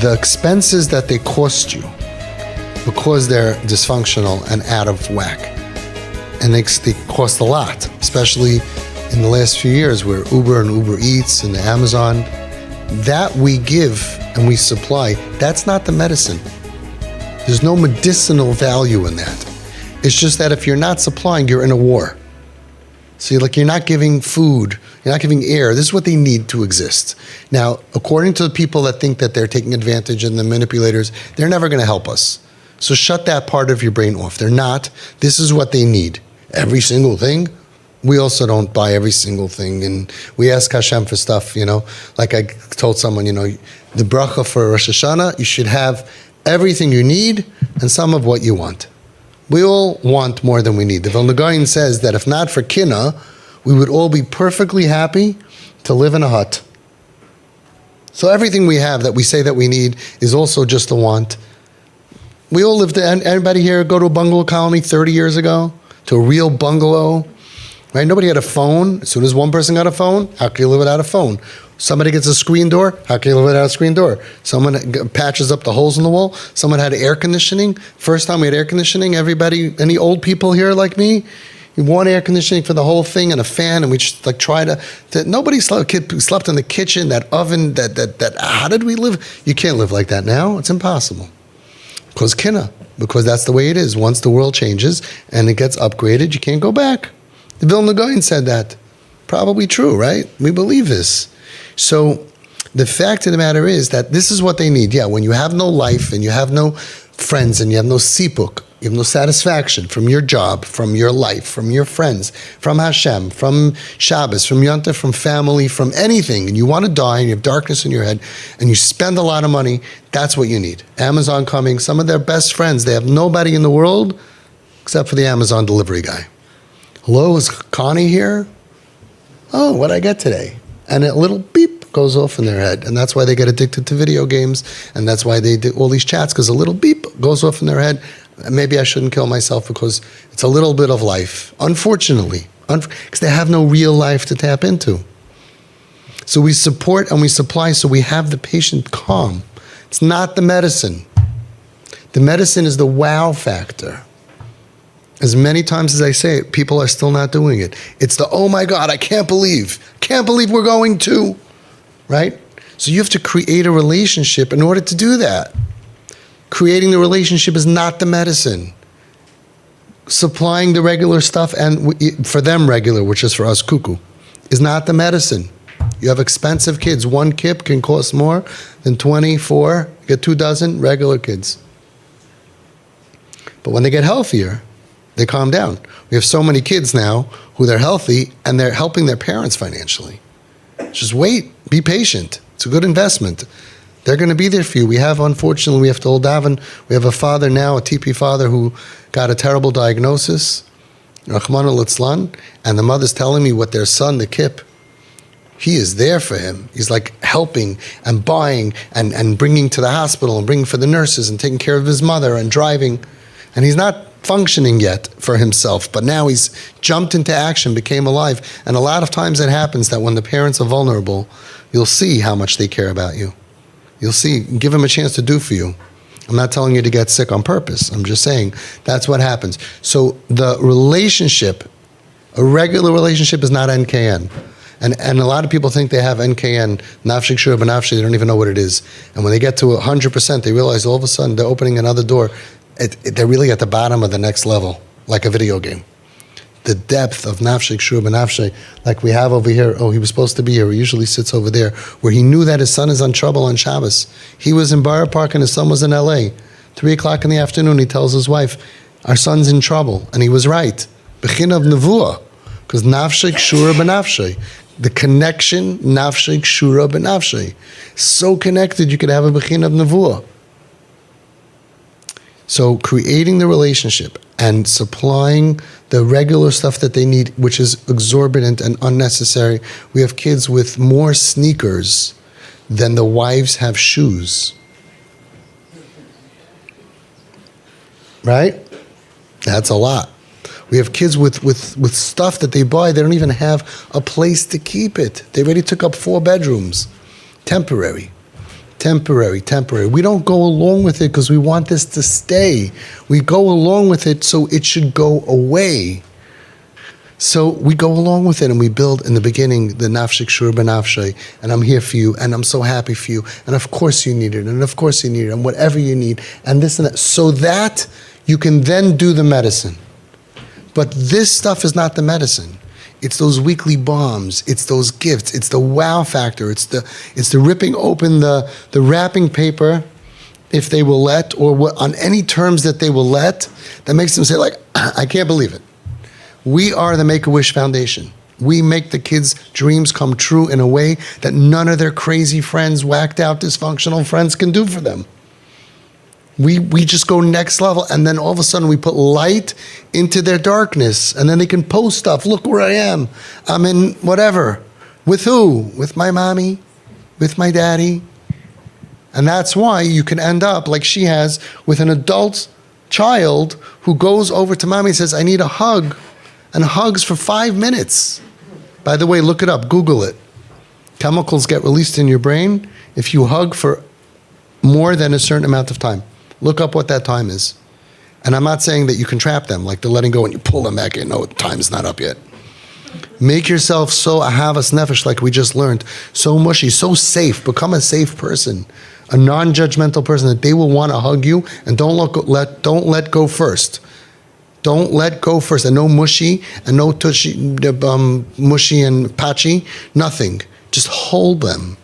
the expenses that they cost you because they're dysfunctional and out of whack. And they cost a lot, especially in the last few years where Uber and Uber Eats and the Amazon, that we give and we supply, that's not the medicine. There's no medicinal value in that. It's just that if you're not supplying, you're in a war. So you're not giving food, you're not giving air. This is what they need to exist. Now, according to the people that think that they're taking advantage and the manipulators, they're never going to help us. So shut that part of your brain off. They're not. This is what they need. Every single thing. We also don't buy every single thing, and we ask Hashem for stuff, Like I told someone, the bracha for Rosh Hashanah, you should have everything you need and some of what you want. We all want more than we need. The Vilna Gaon says that if not for Kina, we would all be perfectly happy to live in a hut. So everything we have that we say that we need is also just a want. We all lived, anybody here go to a bungalow colony 30 years ago? To a real bungalow? Right? Nobody had a phone. As soon as one person got a phone, how can you live without a phone? Somebody gets a screen door, how can you live without a screen door? Someone patches up the holes in the wall. Someone had air conditioning. First time we had air conditioning, everybody, any old people here like me, you want air conditioning for the whole thing and a fan, and we just try to nobody slept in the kitchen, that oven, that how did we live? You can't live like that now. It's impossible. Because that's the way it is. Once the world changes and it gets upgraded, you can't go back. The Vilna Gaon said that. Probably true, right? We believe this. So the fact of the matter is that this is what they need. Yeah, when you have no life and you have no friends and you have no sipuk, you have no satisfaction from your job, from your life, from your friends, from Hashem, from Shabbos, from Yontif, from family, from anything, and you want to die and you have darkness in your head and you spend a lot of money, that's what you need. Amazon coming, some of their best friends, they have nobody in the world except for the Amazon delivery guy. Hello, is Connie here? Oh, what'd I get today? And a little beep goes off in their head. And that's why they get addicted to video games. And that's why they do all these chats, because a little beep goes off in their head. Maybe I shouldn't kill myself because it's a little bit of life. Unfortunately, because they have no real life to tap into. So we support and we supply so we have the patient calm. It's not the medicine. The medicine is the wow factor. As many times as I say it, people are still not doing it. It's the, oh my God, I can't believe we're going to, right? So you have to create a relationship in order to do that. Creating the relationship is not the medicine. Supplying the regular stuff, and for them regular, which is for us cuckoo, is not the medicine. You have expensive kids. One kip can cost more than 24, get 2 dozen regular kids. But when they get healthier, they calm down. We have so many kids now who they're healthy and they're helping their parents financially. Just wait, be patient. It's a good investment. They're going to be there for you. Unfortunately, we have to hold daven. We have a father now, a TP father, who got a terrible diagnosis, Rahmana Litzlan, and the mother's telling me what their son, the Kip, he is there for him. He's like helping and buying and bringing to the hospital and bringing for the nurses and taking care of his mother and driving. And he's not functioning yet for himself, but now he's jumped into action, became alive. And a lot of times it happens that when the parents are vulnerable, you'll see how much they care about you. You'll see, give them a chance to do for you. I'm not telling you to get sick on purpose. I'm just saying that's what happens. So the relationship, a regular relationship is not NKN. And a lot of people think they have NKN, Nafshik Shura B'Nafshi, they don't even know what it is. And when they get to 100%, they realize all of a sudden they're opening another door. They're really at the bottom of the next level, like a video game. The depth of Nafshik Shura B'Nafshi, like we have over here, he was supposed to be here, he usually sits over there, where he knew that his son is on trouble on Shabbos. He was in Borough Park and his son was in LA. 3 o'clock in the afternoon, he tells his wife, our son's in trouble. And he was right. Bechin of Nevuah, because Nafshik Shura B'Nafshi. The connection, Nafshik Shura B'Nafshi. So connected, you could have a Bechin of Nevuah. So creating the relationship and supplying the regular stuff that they need, which is exorbitant and unnecessary. We have kids with more sneakers than the wives have shoes. Right? That's a lot. We have kids with stuff that they buy, they don't even have a place to keep it. They already took up 4 bedrooms. Temporary. Temporary. We don't go along with it because we want this to stay. We go along with it so it should go away. So we go along with it and we build in the beginning the nafshik shur benafshay, and I'm here for you, and I'm so happy for you, and of course you need it, and of course you need it, and whatever you need, and this and that, so that you can then do the medicine. But this stuff is not the medicine. It's those weekly bombs. It's those gifts. It's the wow factor. It's the ripping open the wrapping paper, if they will let, or what, on any terms that they will let, that makes them say like, I can't believe it. We are the Make-A-Wish Foundation. We make the kids' dreams come true in a way that none of their crazy friends, whacked out, dysfunctional friends can do for them. We just go next level, and then all of a sudden we put light into their darkness, and then they can post stuff. Look where I am. I'm in whatever. With who? With my mommy, with my daddy. And that's why you can end up like she has with an adult child who goes over to mommy and says, I need a hug, and hugs for 5 minutes. By the way, look it up, Google it. Chemicals get released in your brain if you hug for more than a certain amount of time. Look up what that time is. And I'm not saying that you can trap them, like they're letting go and you pull them back in. No, time's not up yet. Make yourself so ahavas nefesh, like we just learned, so mushy, so safe. Become a safe person, a non-judgmental person that they will want to hug you, and don't let go first. Don't let go first. And no mushy, and no tushy, mushy and patchy, nothing. Just hold them.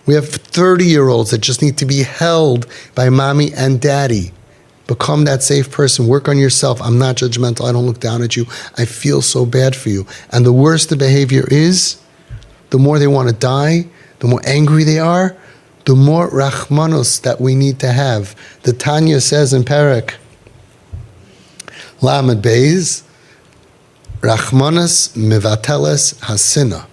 We have 30-year-olds that just need to be held by mommy and daddy. Become that safe person. Work on yourself. I'm not judgmental. I don't look down at you. I feel so bad for you. And the worse the behavior is, the more they want to die, the more angry they are, the more rachmanus that we need to have. The Tanya says in Perek Lamed Beis, rachmanus mevateles hasina.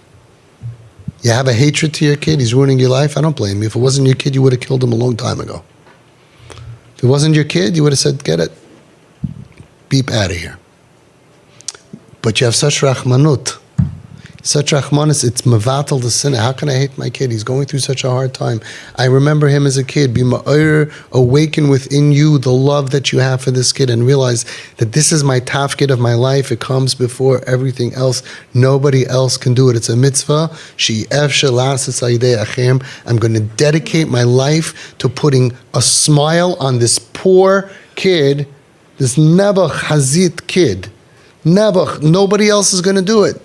You have a hatred to your kid, he's ruining your life, I don't blame you. If it wasn't your kid, you would have killed him a long time ago. If it wasn't your kid, you would have said, get it, beep out of here. But you have such rachmanut, such rachmanus, it's mevatel the sinner. How can I hate my kid? He's going through such a hard time. I remember him as a kid. Be ma'ir, awaken within you the love that you have for this kid, and realize that this is my tafkid of my life. It comes before everything else. Nobody else can do it. It's a mitzvah. I'm going to dedicate my life to putting a smile on this poor kid, this Nebuch Hazit kid. Nebuch, nobody else is going to do it.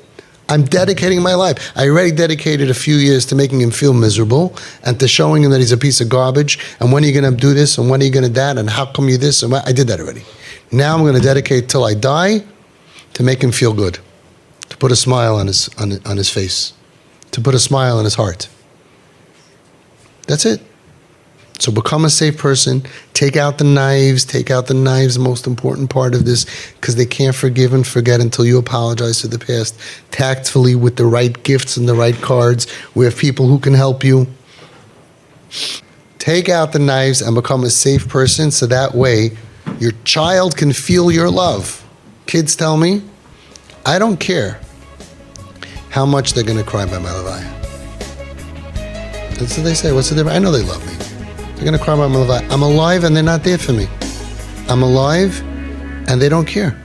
I'm dedicating my life. I already dedicated a few years to making him feel miserable and to showing him that he's a piece of garbage, and when are you going to do this, and when are you going to that, and how come you this, and I did that already. Now I'm going to dedicate till I die to make him feel good, to put a smile on his face, to put a smile on his heart. That's it. So become a safe person. Take out the knives. The most important part of this, because they can't forgive and forget until you apologize for the past. Tactfully, with the right gifts and the right cards. We have people who can help you. Take out the knives and become a safe person, so that way your child can feel your love. Kids tell me, I don't care how much they're going to cry by my levaya. That's what they say. What's the difference? I know they love me. They're going to cry by my levaya. I'm alive and they're not there for me. I'm alive and they don't care.